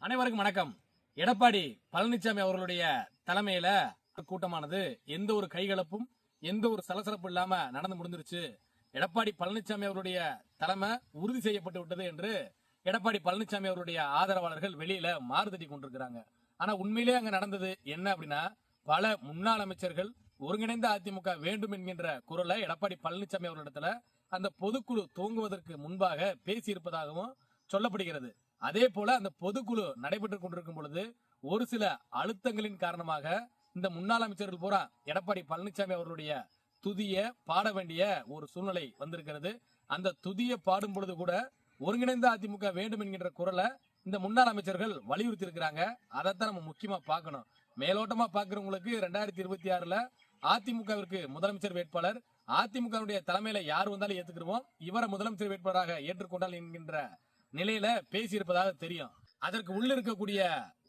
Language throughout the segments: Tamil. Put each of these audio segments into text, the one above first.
அனைவருக்கும் வணக்கம். எடப்பாடி பழனிசாமி அவர்களுடைய தலைமையில கூட்டமானது எந்த ஒரு கைகலப்பும் எந்த ஒரு சலசலப்பு இல்லாம நடந்து முடிஞ்சிருச்சு. எடப்பாடி பழனிசாமி அவருடைய தலைமை உறுதி செய்யப்பட்டு விட்டது என்று எடப்பாடி பழனிசாமி அவருடைய ஆதரவாளர்கள் வெளியில மாறுதட்டி கொண்டிருக்கிறாங்க. ஆனா உண்மையிலேயே அங்க நடந்தது என்ன அப்படின்னா, பல முன்னாள் அமைச்சர்கள் ஒருங்கிணைந்த அதிமுக வேண்டும் என்கின்ற குரலை எடப்பாடி பழனிசாமி அவர்களிடத்துல அந்த பொதுக்குழு துவங்குவதற்கு முன்பாக பேசியிருப்பதாகவும் சொல்லப்படுகிறது. அதே போல அந்த பொதுக்குழு நடைபெற்றுக் கொண்டிருக்கும் பொழுது ஒரு சில அழுத்தங்களின் காரணமாக இந்த முன்னாள் அமைச்சர்கள் பூரா எடப்பாடி பழனிசாமி அவர்களுடைய துதிய பாட வேண்டிய ஒரு சூழ்நிலை வந்திருக்கிறது. அந்த துதிய பாடும் பொழுது கூட ஒருங்கிணைந்த அதிமுக வேண்டும் என்கின்ற குரலை இந்த முன்னாள் அமைச்சர்கள் வலியுறுத்தி இருக்கிறாங்க. அதைத்தான் நம்ம முக்கியமா பார்க்கணும். மேலோட்டமா பாக்குறவங்களுக்கு 2026 அதிமுகவிற்கு முதலமைச்சர் வேட்பாளர், அதிமுக தலைமையில யார் வந்தாலும் ஏத்துக்கிறோம், இவரை முதலமைச்சர் வேட்பாளராக ஏற்றுக்கொண்டால் என்கின்ற நிலையில பேசி இருப்பதாக தெரியும். அதற்கு உள்ள இருக்கக்கூடிய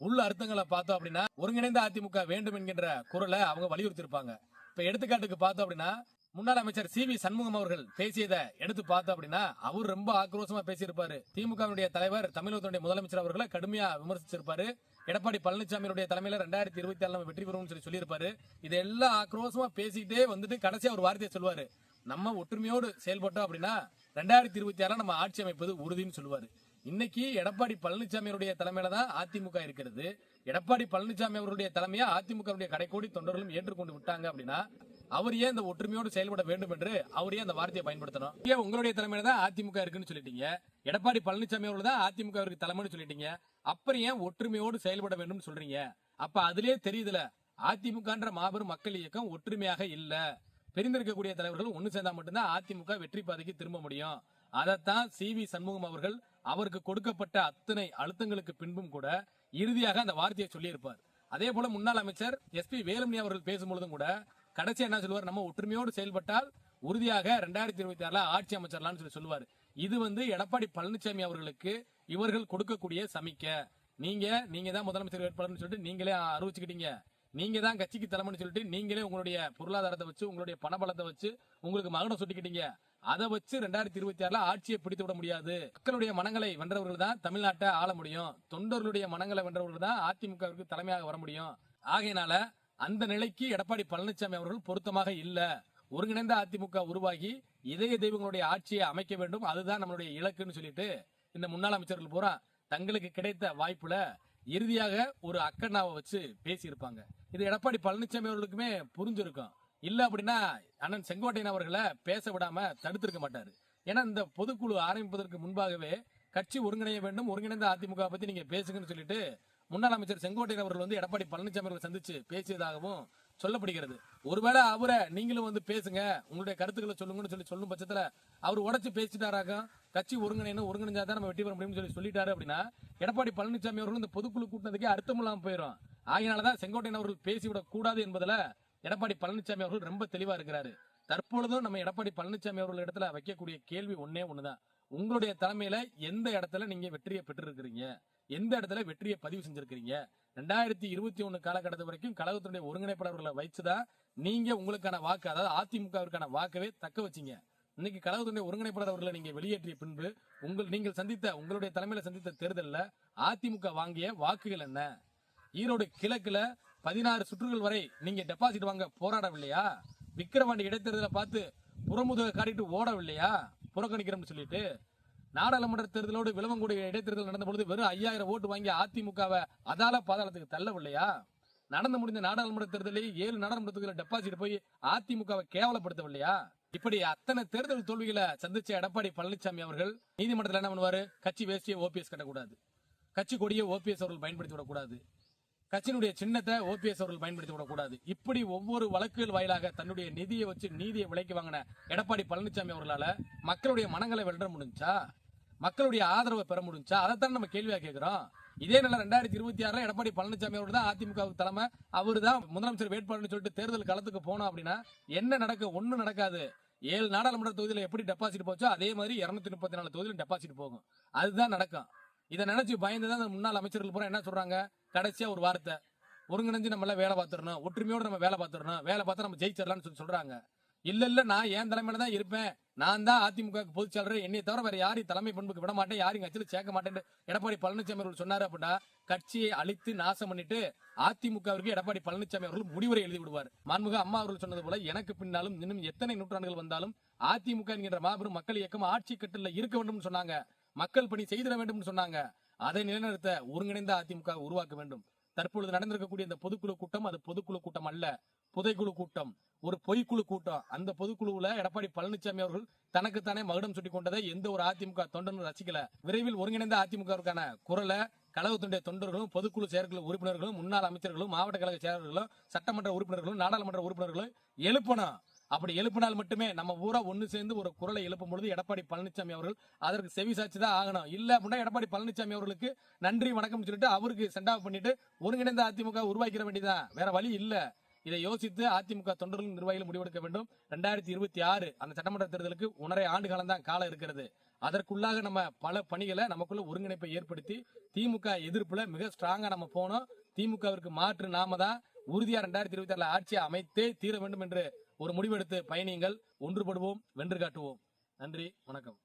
உள்ள அர்த்தங்களை பார்த்தோம் அப்படின்னா, ஒருங்கிணைந்த அதிமுக வேண்டும் என்கின்ற குரலை அவங்க வலியுறுத்தி இருப்பாங்க. இப்ப எடுத்துக்காட்டுக்கு பார்த்தோம் அப்படின்னா, முன்னாள் அமைச்சர் சி வி சண்முகம் அவர்கள் பேசியதை எடுத்து பார்த்தோம் அப்படின்னா, அவர் ரொம்ப ஆக்ரோஷமா பேசியிருப்பாரு. திமுக தலைவர், தமிழகத்தினுடைய முதலமைச்சர் அவர்களை கடுமையா விமர்சிச்சிருப்பாரு. எடப்பாடி பழனிசாமியுடைய தலைமையில 2027 வெற்றி பெறும் சொல்லியிருப்பாரு. இதெல்லாம் ஆக்ரோஷமா பேசிட்டே வந்துட்டு கடைசியா ஒரு வார்த்தையை சொல்லுவாரு, நம்ம ஒற்றுமையோடு செயல்பட்டோம் அப்படின்னா 2026 நம்ம ஆட்சி அமைப்பது உறுதினு சொல்லுவாரு. இன்னைக்கு எடப்பாடி பழனிசாமியுடைய தலைமையில தான் அதிமுக இருக்கிறது. எடப்பாடி பழனிசாமி அவருடைய தலைமையை அதிமுக கடைக்கோடி தொண்டர்களும் ஏற்றுக்கொண்டு விட்டாங்க அப்படின்னா, அவர் ஏன் இந்த ஒற்றுமையோடு செயல்பட வேண்டும் என்று அவர் ஏன் அந்த வார்த்தையை பயன்படுத்தணும்? ஏன் உங்களுடைய தலைமையில தான் அதிமுக இருக்குன்னு சொல்லிட்டீங்க, எடப்பாடி பழனிசாமி அவர்கள் தான் அதிமுக தலைமைன்னு சொல்லிட்டீங்க, அப்புறம் ஏன் ஒற்றுமையோடு செயல்பட வேண்டும் சொல்றீங்க? அப்ப அதுலயே தெரியுதுல, அதிமுக மாபெரும் மக்கள் இயக்கம் ஒற்றுமையாக இல்ல. பிரிந்திருக்கக்கூடிய தலைவர்கள் ஒன்னு சேர்ந்தா மட்டும்தான் அதிமுக வெற்றி பாதைக்கு திரும்ப முடியும். அதைத்தான் சி வி சண்முகம் அவர்கள் அவருக்கு கொடுக்கப்பட்ட அத்தனை அழுத்தங்களுக்கு பின்பும் கூட இறுதியாக அந்த வார்த்தையை சொல்லியிருப்பார். அதே போல முன்னாள் அமைச்சர் எஸ் பி வேலுமணி அவர்கள் பேசும்பொழுதும் கூட கடைசி என்ன சொல்லுவார், நம்ம ஒற்றுமையோடு செயல்பட்டால் உறுதியாக 2026 ஆட்சி அமைச்சர்லாம் சொல்லுவார். இது எடப்பாடி பழனிசாமி அவர்களுக்கு இவர்கள் கொடுக்கக்கூடிய சமிக்கை. நீங்க தான் முதலமைச்சர் வேட்பாளர்னு சொல்லிட்டு நீங்களே அறிவிச்சுக்கிட்டீங்க, நீங்க தான் கட்சிக்கு தலைமைன்னு சொல்லிட்டு நீங்களே உங்களுடைய பொருளாதாரத்தை வச்சு உங்களுடைய பணபலத்தை வச்சு உங்களுக்கு மகனை சுட்டிக்கிட்டீங்க. அதை வச்சு 2026 ஆட்சியை பிடித்து விட முடியாது. மக்களுடைய மனங்களை வென்றவர்கள் தான் தமிழ்நாட்டை ஆள முடியும், தொண்டர்களுடைய மனங்களை வென்றவர்கள் தான் அதிமுகவிற்கு தலைமையாக வர முடியும். ஆகையினால அந்த நிலைக்கு எடப்பாடி பழனிசாமி அவர்கள் பொருத்தமாக இல்ல. ஒருங்கிணைந்த அதிமுக உருவாகி இதய தெய்வங்களுடைய ஆட்சியை அமைக்க வேண்டும், அதுதான் நம்மளுடைய இலக்குன்னு சொல்லிட்டு இந்த முன்னாள் அமைச்சர்கள் பூரா தங்களுக்கு கிடைத்த வாய்ப்புல இறுதியாக ஒரு அக்கண்ணாவை வச்சு பேசி இருப்பாங்க. இது எடப்பாடி பழனிசாமி அவர்களுக்குமே புரிஞ்சிருக்கும். இல்ல அப்படின்னா அண்ணன் செங்கோட்டையன் அவர்களை பேச விடாம தடுத்திருக்க மாட்டாரு. ஏன்னா இந்த பொதுக்குழு ஆரம்பிப்பதற்கு முன்பாகவே கட்சி ஒருங்கிணைய வேண்டும், ஒருங்கிணைந்த அதிமுக பத்தி நீங்க பேசுங்கன்னு சொல்லிட்டு முன்னாள் அமைச்சர் செங்கோட்டையன் அவர்கள் எடப்பாடி பழனிசாமி அவர்களை சந்திச்சு பேசியதாகவும் சொல்லப்படுகிறது. ஒருவேளை அவரை நீங்களும் பேசுங்க, உங்களுடைய கருத்துக்களை சொல்லுங்கன்னு சொல்லும் பட்சத்துல அவர் உடச்சு பேசிட்டாராக, கட்சி ஒருங்கிணைஞ்சாதான் நம்ம வெற்றி பெற முடியும்னு சொல்லிட்டாரு அப்படின்னா எடப்பாடி பழனிசாமி அவர்கள் இந்த பொதுக்குழு கூட்டினதுக்கே அர்த்தம் இல்லாம போயிடும். ஆகையினாலதான் செங்கோட்டையன் அவர்கள் பேசிவிடக் கூடாது என்பதுல எடப்பாடி பழனிசாமி அவர்கள் ரொம்ப தெளிவா இருக்கிறாரு. தற்பொழுதும் நம்ம எடப்பாடி பழனிசாமி அவர்கள் இடத்துல வைக்கக்கூடிய கேள்வி ஒண்ணுதான், உங்களுடைய தலைமையில எந்த இடத்துல நீங்க வெற்றியை பெற்றிருக்கிறீங்க, எந்த இடத்துல வெற்றியை பதிவு செஞ்சிருக்கீங்க? 2021 காலகட்டத்து வரைக்கும் கழகத்தினுடைய ஒருங்கிணைப்பாளர்களை வச்சுதான் நீங்க உங்களுக்கான வாக்கு, அதாவது அதிமுகவிற்கான வாக்கவே தக்க வச்சீங்க. இன்னைக்கு கழகத்தினுடைய ஒருங்கிணைப்பாளர் அவர்களை நீங்க வெளியேற்றிய பின்பு நீங்கள் சந்தித்த உங்களுடைய தலைமையில சந்தித்த தேர்தலில் அதிமுக வாங்கிய வாக்குகள் என்ன? ஈரோடு கிழக்குல 16 சுற்றுகள் வரை நீங்க டெபாசிட் வாங்க போராடவில்லையா? விக்கிரவாண்டி இடைத்தேர்தலை பார்த்து புறமுதுக காட்டிட்டு ஓடவில்லையா? புறக்கணிக்கிறோம்னு சொல்லிட்டு நாடாளுமன்ற தேர்தலோடு விளவங்குடி இடைத்தேர்தல் நடந்த பொழுது வெறும் 5000 ஓட்டு வாங்கி அதிமுகவை அதால பாதாளத்துக்கு தள்ளவில்லையா? நடந்து முடிந்த நாடாளுமன்ற தேர்தலில் 7 நாடாளுமன்ற டெபாசிட் போய் அதிமுகவை கேவலப்படுத்தவில்லையா? இப்படி அத்தனை தேர்தல் தோல்விகளை சந்திச்ச எடப்பாடி பழனிசாமி அவர்கள் நீதிமன்றத்தில் என்ன பண்ணுவாரு, கட்சி வேஷ்டியை ஓபிஎஸ் கட்டக்கூடாது, கட்சி கொடியை ஓபிஎஸ் அவர்கள் பயன்படுத்தி விடக்கூடாது, கட்சியினுடைய சின்னத்தை ஓபிஎஸ் அவர்கள் பயன்படுத்தி விடக்கூடாது. இப்படி ஒவ்வொரு வழக்குகள் வாயிலாக தன்னுடைய நிதியை வச்சு நீதியை விலைக்கு வாங்கின எடப்பாடி பழனிசாமி அவர்களால மக்களுடைய மனங்களை வெல்ற முடிஞ்சா, மக்களுடைய ஆதரவை பெற முடிஞ்சா? அதைத்தான் நம்ம கேள்வியா கேட்கிறோம். இதே நிலை 2026 எடப்பாடி பழனிசாமி அவர்கள் தான் அதிமுக தலைமை, அவரு தான் முதலமைச்சர் வேட்பாளர்னு சொல்லிட்டு தேர்தல் களத்துக்கு போனோம் அப்படின்னா என்ன நடக்கும்? ஒண்ணும் நடக்காது. 7 நாடாளுமன்ற தொகுதியில எப்படி டெபாசிட் போச்சோ அதே மாதிரி 234 தொகுதியிலும் டெபாசிட் போகும். அதுதான் நடக்கும். இதை நினைச்சு பயந்துதான் முன்னாள் அமைச்சர்கள் பூரா என்ன சொல்றாங்க, கடைசியா ஒரு வார்த்தை, ஒருங்கிணைஞ்சு நம்ம வேலை பார்த்துடணும், ஒற்றுமையோடு நம்ம வேலை பார்த்துடணும், வேலை பார்த்தா நம்ம ஜெயிச்சிடலாம்னு சொல்றாங்க. இல்ல நான் என் தலைமையில தான் இருப்பேன், நான் தான் அதிமுக பொதுச்செயலாளர், என்னை தவிர வேற யாரையும் தலைமை பண்புக்கு விட மாட்டேன், யாரையும் கட்சியில் சேர்க்க மாட்டேன் எடப்பாடி பழனிசாமி அவர்கள் சொன்னாரு அப்படின்னா கட்சியை அழித்து நாசம் பண்ணிட்டு அதிமுகவிற்கு எடப்பாடி பழனிசாமி அவர்கள் முடிவுரை எழுதி விடுவார். மாண்புமிகு அம்மா அவர்கள் சொன்னது போல எனக்கு பின்னாலும் இன்னும் எத்தனை நூற்றாண்டுகள் வந்தாலும் அதிமுக என்கின்ற மாபெரும் மக்கள் இயக்கம் ஆட்சி கட்டில இருக்க வேண்டும் சொன்னாங்க, மக்கள் பணி செய்திட வேண்டும் சொன்னாங்க. அதை நிலைநிறுத்த ஒருங்கிணைந்த அதிமுக உருவாக்க வேண்டும். தற்பொழுது நடந்திருக்கக்கூடிய இந்த பொதுக்குழு கூட்டம் அது பொதுக்குழு கூட்டம் அல்ல, புதைக்குழு கூட்டம், ஒரு பொய்க்குழு கூட்டம். அந்த பொதுக்குழுவுல எடப்பாடி பழனிசாமி அவர்கள் தனக்குத்தானே மகுடம் சுட்டி கொண்டதை எந்த ஒரு அதிமுக தொண்டனும் ரசிக்கல. விரைவில் ஒருங்கிணைந்த அதிமுகவுக்கான குரலை கழகத்துடைய தொண்டர்களும், பொதுக்குழு செயற்குழு உறுப்பினர்களும், முன்னாள் அமைச்சர்களும், மாவட்ட கழக செயலர்களும், சட்டமன்ற உறுப்பினர்களும், நாடாளுமன்ற உறுப்பினர்களும் எழுப்பணும். அப்படி எழுப்பினால் மட்டுமே நம்ம ஊரா ஒண்ணு சேர்ந்து ஒரு குரலை எழுப்பும் பொழுது எடப்பாடி பழனிசாமி அவர்கள் அதற்கு செவி சாட்சிதான் ஆகணும். இல்ல அப்படின்னா எடப்பாடி பழனிசாமி அவர்களுக்கு நன்றி வணக்கம் சொல்லிட்டு அவருக்கு சென்ட் ஆஃப் பண்ணிட்டு ஒருங்கிணைந்த அதிமுக உருவாக்கிற வேண்டியதான், வேற வழி இல்ல. இதை யோசித்து அதிமுக தொண்டர்களும் நிர்வாகிகள் முடிவெடுக்க வேண்டும். 2026 அந்த சட்டமன்ற தேர்தலுக்கு 1.5 ஆண்டு காலம் தான் காலம் இருக்கிறது. அதற்குள்ளாக நம்ம பல பணிகளை நமக்குள்ள ஒருங்கிணைப்பை ஏற்படுத்தி திமுக எதிர்ப்புல மிக ஸ்ட்ராங்கா நம்ம போனோம். திமுகவிற்கு மாற்று நாம தான் உறுதியா 2026 ஆட்சியை அமைத்தே தீர வேண்டும் என்று ஒரு முடிவெடுத்து பயணியுங்கள். ஒன்றுபடுவோம், வென்று காட்டுவோம். நன்றி, வணக்கம்.